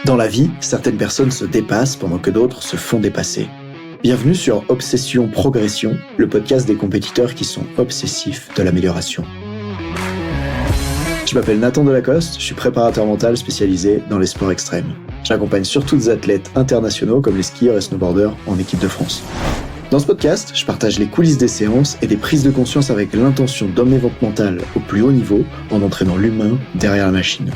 Dans la vie, certaines personnes se dépassent pendant que d'autres se font dépasser. Bienvenue sur Obsession Progression, le podcast des compétiteurs qui sont obsessifs de l'amélioration. Je m'appelle Nathan Delacoste, je suis préparateur mental spécialisé dans les sports extrêmes. J'accompagne surtout des athlètes internationaux comme les skieurs et snowboarders en équipe de France. Dans ce podcast, je partage les coulisses des séances et des prises de conscience avec l'intention d'emmener votre mental au plus haut niveau en entraînant l'humain derrière la machine.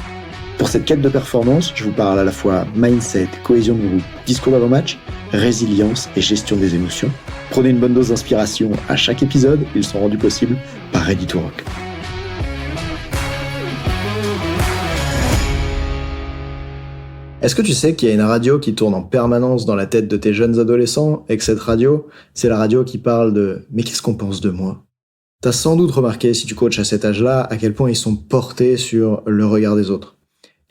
Pour cette quête de performance, je vous parle à la fois mindset, cohésion de groupe, discours d'avant-match, résilience et gestion des émotions. Prenez une bonne dose d'inspiration à chaque épisode, ils sont rendus possibles par Ready to Rock. Est-ce que tu sais qu'il y a une radio qui tourne en permanence dans la tête de tes jeunes adolescents et que cette radio, c'est la radio qui parle de « mais qu'est-ce qu'on pense de moi ?» T'as sans doute remarqué, si tu coaches à cet âge-là, à quel point ils sont portés sur le regard des autres.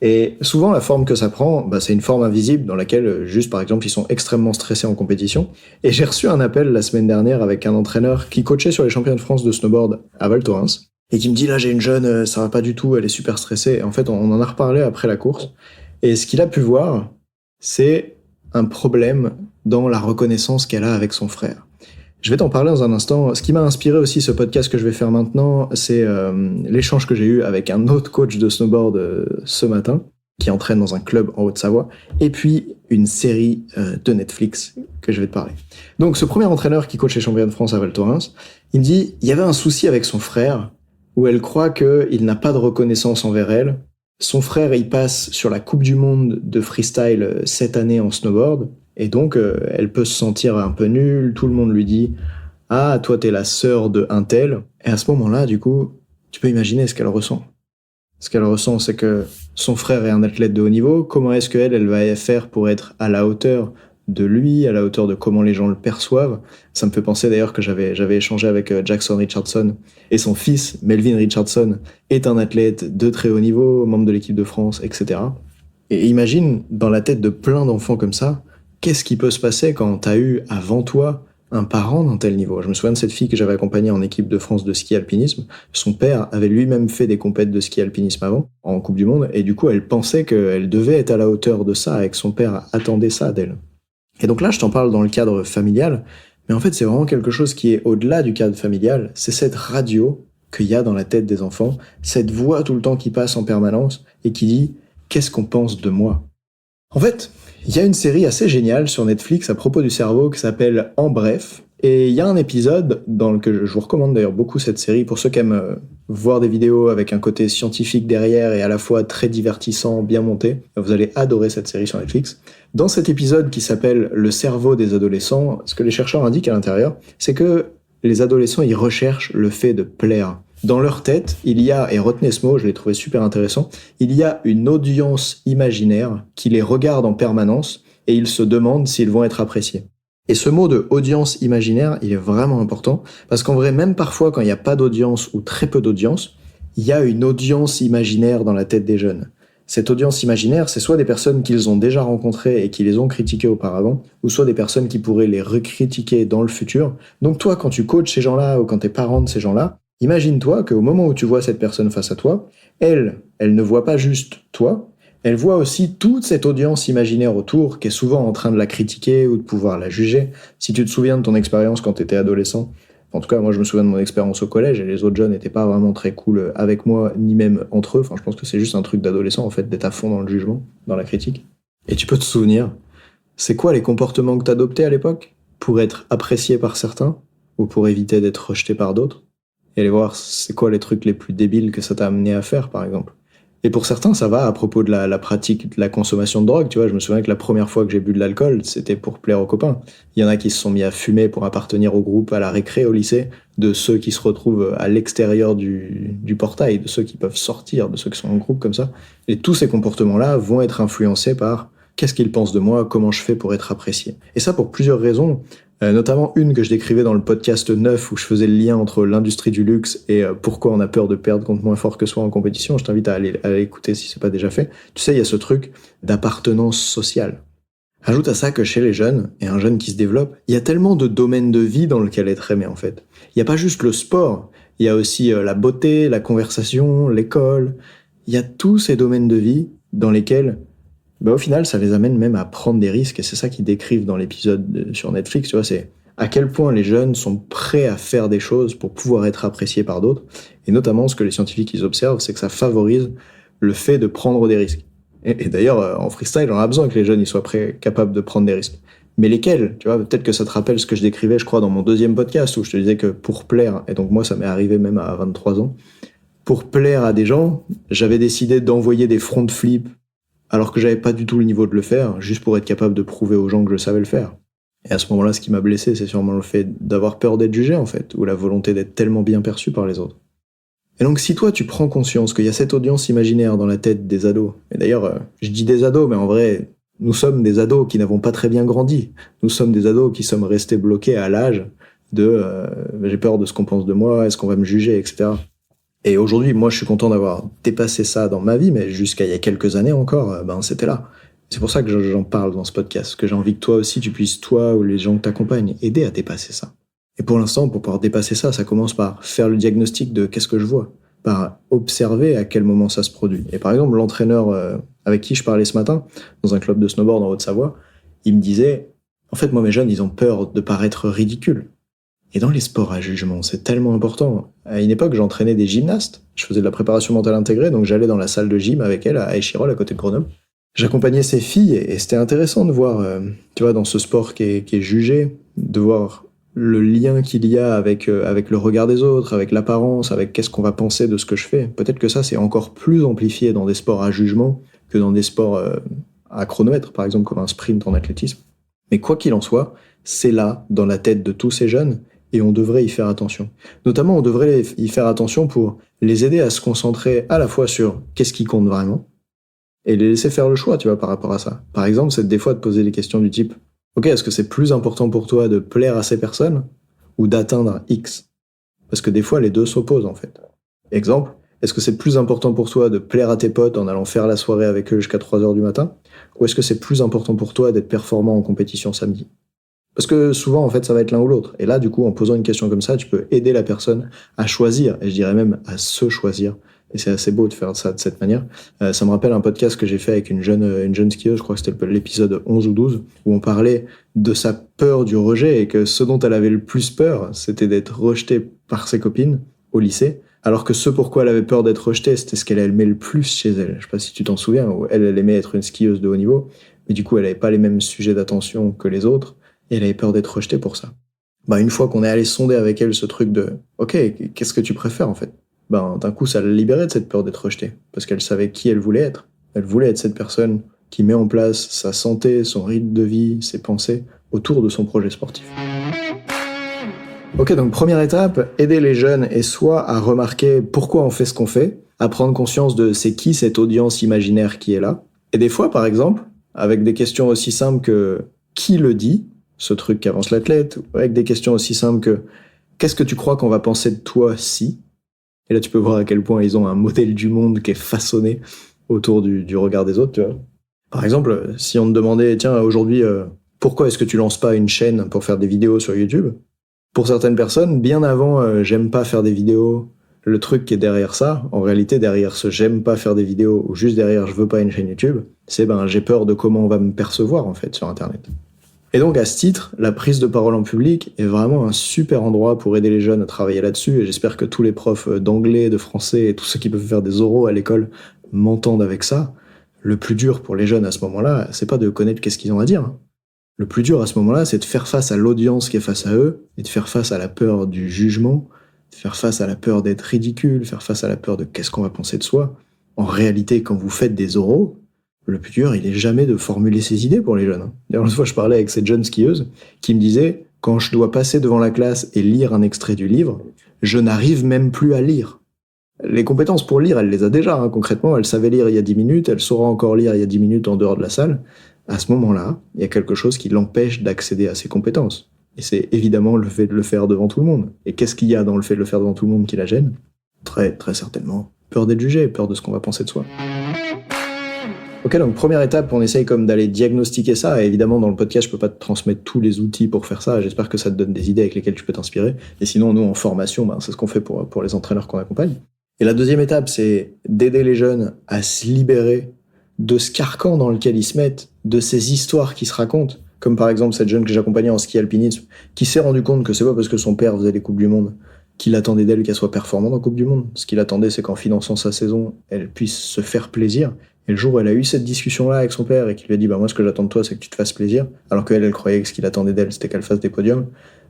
Et souvent, la forme que ça prend, c'est une forme invisible dans laquelle, juste par exemple, ils sont extrêmement stressés en compétition. Et j'ai reçu un appel la semaine dernière avec un entraîneur qui coachait sur les championnats de France de snowboard à Val Thorens et qui me dit « là, j'ai une jeune, ça va pas du tout, elle est super stressée. » Et en fait, on en a reparlé après la course. Et ce qu'il a pu voir, c'est un problème dans la reconnaissance qu'elle a avec son frère. Je vais t'en parler dans un instant. Ce qui m'a inspiré aussi ce podcast que je vais faire maintenant, c'est l'échange que j'ai eu avec un autre coach de snowboard ce matin, qui entraîne dans un club en Haute-Savoie, et puis une série de Netflix que je vais te parler. Donc ce premier entraîneur qui coach les championnats de France à Val Thorens, il me dit il y avait un souci avec son frère, où elle croit qu'il n'a pas de reconnaissance envers elle. Son frère, il passe sur la Coupe du Monde de freestyle cette année en snowboard, et donc elle peut se sentir un peu nulle, tout le monde lui dit « Ah, toi t'es la sœur de un tel », et à ce moment-là, du coup, tu peux imaginer ce qu'elle ressent. Ce qu'elle ressent, c'est que son frère est un athlète de haut niveau, comment est-ce qu'elle va faire pour être à la hauteur de lui, à la hauteur de comment les gens le perçoivent. Ça me fait penser d'ailleurs que j'avais échangé avec Jackson Richardson et son fils, Melvin Richardson, est un athlète de très haut niveau, membre de l'équipe de France, etc. Et imagine, dans la tête de plein d'enfants comme ça, qu'est-ce qui peut se passer quand t'as eu avant toi un parent d'un tel niveau. Je me souviens de cette fille que j'avais accompagnée en équipe de France de ski alpinisme. Son père avait lui-même fait des compètes de ski alpinisme avant, en Coupe du Monde, et du coup elle pensait qu'elle devait être à la hauteur de ça et que son père attendait ça d'elle. Et donc là, je t'en parle dans le cadre familial, mais en fait, c'est vraiment quelque chose qui est au-delà du cadre familial. C'est cette radio qu'il y a dans la tête des enfants, cette voix tout le temps qui passe en permanence et qui dit « Qu'est-ce qu'on pense de moi ?» En fait, il y a une série assez géniale sur Netflix à propos du cerveau qui s'appelle « En bref ». Et il y a un épisode dans lequel je vous recommande d'ailleurs beaucoup cette série pour ceux qui aiment voir des vidéos avec un côté scientifique derrière et à la fois très divertissant, bien monté. Vous allez adorer cette série sur Netflix. Dans cet épisode qui s'appelle « Le cerveau des adolescents », ce que les chercheurs indiquent à l'intérieur, c'est que les adolescents, ils recherchent le fait de plaire. Dans leur tête, il y a, et retenez ce mot, je l'ai trouvé super intéressant, il y a une audience imaginaire qui les regarde en permanence et ils se demandent s'ils vont être appréciés. Et ce mot de audience imaginaire, il est vraiment important parce qu'en vrai, même parfois quand il n'y a pas d'audience ou très peu d'audience, il y a une audience imaginaire dans la tête des jeunes. Cette audience imaginaire, c'est soit des personnes qu'ils ont déjà rencontrées et qui les ont critiquées auparavant, ou soit des personnes qui pourraient les recritiquer dans le futur. Donc toi, quand tu coaches ces gens-là ou quand t'es parent de ces gens-là, imagine-toi qu'au moment où tu vois cette personne face à toi, elle ne voit pas juste toi, elle voit aussi toute cette audience imaginaire autour qui est souvent en train de la critiquer ou de pouvoir la juger. Si tu te souviens de ton expérience quand tu étais adolescent, en tout cas moi je me souviens de mon expérience au collège et les autres jeunes n'étaient pas vraiment très cool avec moi ni même entre eux. Enfin je pense que c'est juste un truc d'adolescent en fait d'être à fond dans le jugement, dans la critique. Et tu peux te souvenir, c'est quoi les comportements que t'adoptais à l'époque pour être apprécié par certains ou pour éviter d'être rejeté par d'autres? Et aller voir c'est quoi les trucs les plus débiles que ça t'a amené à faire par exemple. Et pour certains, ça va à propos de la pratique de la consommation de drogue. Tu vois, je me souviens que la première fois que j'ai bu de l'alcool, c'était pour plaire aux copains. Il y en a qui se sont mis à fumer pour appartenir au groupe à la récré au lycée, de ceux qui se retrouvent à l'extérieur du portail, de ceux qui peuvent sortir, de ceux qui sont en groupe comme ça. Et tous ces comportements-là vont être influencés par qu'est-ce qu'ils pensent de moi, comment je fais pour être apprécié. Et ça pour plusieurs raisons. Notamment une que je décrivais dans le podcast 9 où je faisais le lien entre l'industrie du luxe et pourquoi on a peur de perdre contre moins fort que soi en compétition. Je t'invite à aller écouter si c'est pas déjà fait. Tu sais, il y a ce truc d'appartenance sociale. Ajoute à ça que chez les jeunes, et un jeune qui se développe, il y a tellement de domaines de vie dans lesquels être aimé en fait. Il n'y a pas juste le sport, il y a aussi la beauté, la conversation, l'école. Il y a tous ces domaines de vie dans lesquels Bah, au final, ça les amène même à prendre des risques, et c'est ça qu'ils décrivent dans l'épisode sur Netflix, tu vois, c'est à quel point les jeunes sont prêts à faire des choses pour pouvoir être appréciés par d'autres, et notamment ce que les scientifiques ils observent, c'est que ça favorise le fait de prendre des risques. Et d'ailleurs, en freestyle, on a besoin que les jeunes ils soient prêts, capables de prendre des risques. Mais lesquels? Tu vois, peut-être que ça te rappelle ce que je décrivais, je crois, dans mon deuxième podcast, où je te disais que pour plaire, et donc moi ça m'est arrivé même à 23 ans, pour plaire à des gens, j'avais décidé d'envoyer des front flips alors que j'avais pas du tout le niveau de le faire, juste pour être capable de prouver aux gens que je savais le faire. Et à ce moment-là, ce qui m'a blessé, c'est sûrement le fait d'avoir peur d'être jugé, en fait, ou la volonté d'être tellement bien perçu par les autres. Et donc, si toi, tu prends conscience qu'il y a cette audience imaginaire dans la tête des ados, et d'ailleurs, je dis des ados, mais en vrai, nous sommes des ados qui n'avons pas très bien grandi. Nous sommes des ados qui sommes restés bloqués à l'âge de j'ai peur de ce qu'on pense de moi, est-ce qu'on va me juger, etc. Et aujourd'hui, moi, je suis content d'avoir dépassé ça dans ma vie, mais jusqu'à il y a quelques années encore, c'était là. C'est pour ça que j'en parle dans ce podcast, que j'ai envie que toi aussi, tu puisses, toi ou les gens que t'accompagnent, aider à dépasser ça. Et pour l'instant, pour pouvoir dépasser ça, ça commence par faire le diagnostic de qu'est-ce que je vois, par observer à quel moment ça se produit. Et par exemple, l'entraîneur avec qui je parlais ce matin, dans un club de snowboard en Haute-Savoie, il me disait, en fait, moi, mes jeunes, ils ont peur de paraître ridicules. Et dans les sports à jugement, c'est tellement important. À une époque, j'entraînais des gymnastes. Je faisais de la préparation mentale intégrée, donc j'allais dans la salle de gym avec elle à Échirol, à côté de Grenoble. J'accompagnais ces filles et c'était intéressant de voir, tu vois, dans ce sport qui est jugé, de voir le lien qu'il y a avec le regard des autres, avec l'apparence, avec qu'est-ce qu'on va penser de ce que je fais. Peut-être que ça, c'est encore plus amplifié dans des sports à jugement que dans des sports à chronomètre, par exemple, comme un sprint en athlétisme. Mais quoi qu'il en soit, c'est là, dans la tête de tous ces jeunes, et on devrait y faire attention. Notamment, on devrait y faire attention pour les aider à se concentrer à la fois sur qu'est-ce qui compte vraiment, et les laisser faire le choix, tu vois, par rapport à ça. Par exemple, c'est des fois de poser des questions du type « Ok, est-ce que c'est plus important pour toi de plaire à ces personnes ou d'atteindre X ?» Parce que des fois, les deux s'opposent, en fait. Exemple, est-ce que c'est plus important pour toi de plaire à tes potes en allant faire la soirée avec eux jusqu'à 3 heures du matin, ou est-ce que c'est plus important pour toi d'être performant en compétition samedi ? Parce que souvent, en fait, ça va être l'un ou l'autre. Et là, du coup, en posant une question comme ça, tu peux aider la personne à choisir, et je dirais même à se choisir. Et c'est assez beau de faire ça de cette manière. Ça me rappelle un podcast que j'ai fait avec une jeune skieuse, je crois que c'était l'épisode 11 ou 12, où on parlait de sa peur du rejet, et que ce dont elle avait le plus peur, c'était d'être rejetée par ses copines au lycée, alors que ce pourquoi elle avait peur d'être rejetée, c'était ce qu'elle aimait le plus chez elle. Je sais pas si tu t'en souviens, où elle aimait être une skieuse de haut niveau, mais du coup, elle avait pas les mêmes sujets d'attention que les autres, et elle avait peur d'être rejetée pour ça. Une fois qu'on est allé sonder avec elle ce truc de « Ok, qu'est-ce que tu préfères en fait ?» d'un coup, ça l'a libérée de cette peur d'être rejetée, parce qu'elle savait qui elle voulait être. Elle voulait être cette personne qui met en place sa santé, son rythme de vie, ses pensées, autour de son projet sportif. Ok, donc première étape, aider les jeunes et soit à remarquer pourquoi on fait ce qu'on fait, à prendre conscience de c'est qui cette audience imaginaire qui est là. Et des fois, par exemple, avec des questions aussi simples que qui le dit, ce truc qu'avance l'athlète, avec des questions aussi simples que qu'est-ce que tu crois qu'on va penser de toi si? Et là, tu peux voir à quel point ils ont un modèle du monde qui est façonné autour du regard des autres, tu vois. Par exemple, si on te demandait, tiens, aujourd'hui, pourquoi est-ce que tu lances pas une chaîne pour faire des vidéos sur YouTube? Pour certaines personnes, bien avant, j'aime pas faire des vidéos, le truc qui est derrière ça, en réalité, derrière ce j'aime pas faire des vidéos, ou juste derrière je veux pas une chaîne YouTube, c'est j'ai peur de comment on va me percevoir, en fait, sur Internet. Et donc, à ce titre, la prise de parole en public est vraiment un super endroit pour aider les jeunes à travailler là-dessus, et j'espère que tous les profs d'anglais, de français, et tous ceux qui peuvent faire des oraux à l'école m'entendent avec ça. Le plus dur pour les jeunes à ce moment-là, c'est pas de connaître qu'est-ce qu'ils ont à dire. Le plus dur à ce moment-là, c'est de faire face à l'audience qui est face à eux, et de faire face à la peur du jugement, de faire face à la peur d'être ridicule, faire face à la peur de qu'est-ce qu'on va penser de soi. En réalité, quand vous faites des oraux, le plus dur, il est jamais de formuler ses idées pour les jeunes. D'ailleurs, une fois, je parlais avec cette jeune skieuse qui me disait, quand je dois passer devant la classe et lire un extrait du livre, je n'arrive même plus à lire. Les compétences pour lire, elle les a déjà, concrètement. Elle savait lire il y a 10 minutes, elle saura encore lire il y a 10 minutes en dehors de la salle. À ce moment-là, il y a quelque chose qui l'empêche d'accéder à ses compétences. Et c'est évidemment le fait de le faire devant tout le monde. Et qu'est-ce qu'il y a dans le fait de le faire devant tout le monde qui la gêne? Très, très certainement. Peur d'être jugé, peur de ce qu'on va penser de soi. Ok, donc première étape, on essaye comme d'aller diagnostiquer ça, et évidemment dans le podcast je peux pas te transmettre tous les outils pour faire ça, j'espère que ça te donne des idées avec lesquelles tu peux t'inspirer, et sinon nous en formation, c'est ce qu'on fait pour les entraîneurs qu'on accompagne. Et la deuxième étape, c'est d'aider les jeunes à se libérer de ce carcan dans lequel ils se mettent, de ces histoires qui se racontent. Comme par exemple cette jeune que j'accompagnais en ski alpinisme, qui s'est rendu compte que c'est pas parce que son père faisait les Coupes du Monde qu'il attendait d'elle qu'elle soit performante en Coupe du Monde. Ce qu'il attendait, c'est qu'en finançant sa saison, elle puisse se faire plaisir. Et le jour où elle a eu cette discussion-là avec son père et qu'il lui a dit, moi, ce que j'attends de toi, c'est que tu te fasses plaisir, alors qu'elle, elle croyait que ce qu'il attendait d'elle, c'était qu'elle fasse des podiums,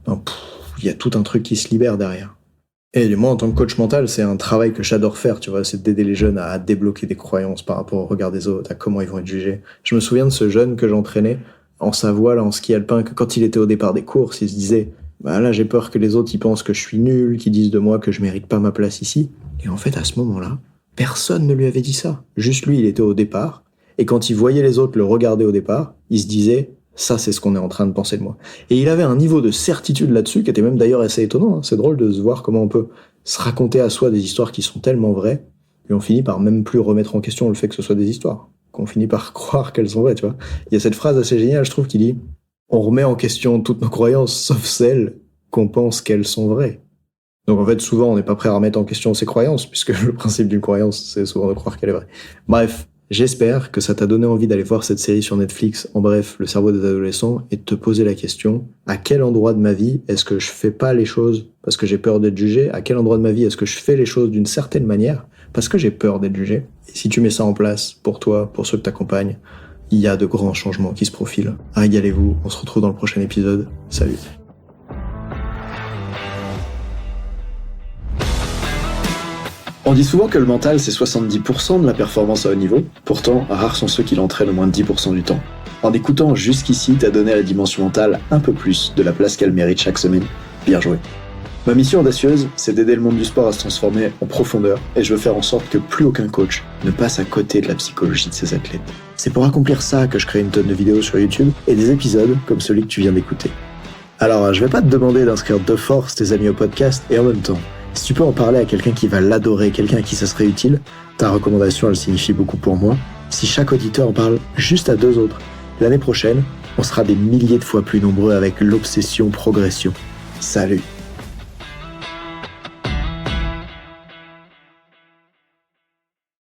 il y a tout un truc qui se libère derrière. Et moi, en tant que coach mental, c'est un travail que j'adore faire, tu vois, c'est d'aider les jeunes à débloquer des croyances par rapport au regard des autres, à comment ils vont être jugés. Je me souviens de ce jeune que j'entraînais en Savoie, là, en ski alpin, que quand il était au départ des courses, il se disait, là, j'ai peur que les autres, ils pensent que je suis nul, qu'ils disent de moi que je mérite pas ma place ici. Et en fait, à ce moment-là, personne ne lui avait dit ça. Juste lui, il était au départ. Et quand il voyait les autres le regarder au départ, il se disait, ça, c'est ce qu'on est en train de penser de moi. Et il avait un niveau de certitude là-dessus qui était même d'ailleurs assez étonnant. Hein. C'est drôle de se voir comment on peut se raconter à soi des histoires qui sont tellement vraies, et on finit par même plus remettre en question le fait que ce soit des histoires. Qu'on finit par croire qu'elles sont vraies, tu vois. Il y a cette phrase assez géniale, je trouve, qui dit « On remet en question toutes nos croyances, sauf celles qu'on pense qu'elles sont vraies. » Donc en fait, souvent, on n'est pas prêt à remettre en question ses croyances, puisque le principe d'une croyance, c'est souvent de croire qu'elle est vraie. Bref, j'espère que ça t'a donné envie d'aller voir cette série sur Netflix, en bref, Le cerveau des adolescents, et de te poser la question, à quel endroit de ma vie est-ce que je fais pas les choses parce que j'ai peur d'être jugé? À quel endroit de ma vie est-ce que je fais les choses d'une certaine manière parce que j'ai peur d'être jugé? Et si tu mets ça en place, pour toi, pour ceux que t'accompagnes, il y a de grands changements qui se profilent. Régalez-vous, on se retrouve dans le prochain épisode. Salut. On dit souvent que le mental, c'est 70% de la performance à haut niveau. Pourtant, rares sont ceux qui l'entraînent au moins de 10% du temps. En écoutant jusqu'ici, t'as donné à la dimension mentale un peu plus de la place qu'elle mérite chaque semaine. Bien joué. Ma mission audacieuse, c'est d'aider le monde du sport à se transformer en profondeur, et je veux faire en sorte que plus aucun coach ne passe à côté de la psychologie de ses athlètes. C'est pour accomplir ça que je crée une tonne de vidéos sur YouTube et des épisodes comme celui que tu viens d'écouter. Alors, je vais pas te demander d'inscrire de force tes amis au podcast, et en même temps, si tu peux en parler à quelqu'un qui va l'adorer, quelqu'un à qui ça serait utile, ta recommandation, elle signifie beaucoup pour moi. Si chaque auditeur en parle juste à 2 autres, l'année prochaine, on sera des milliers de fois plus nombreux avec l'obsession progression. Salut!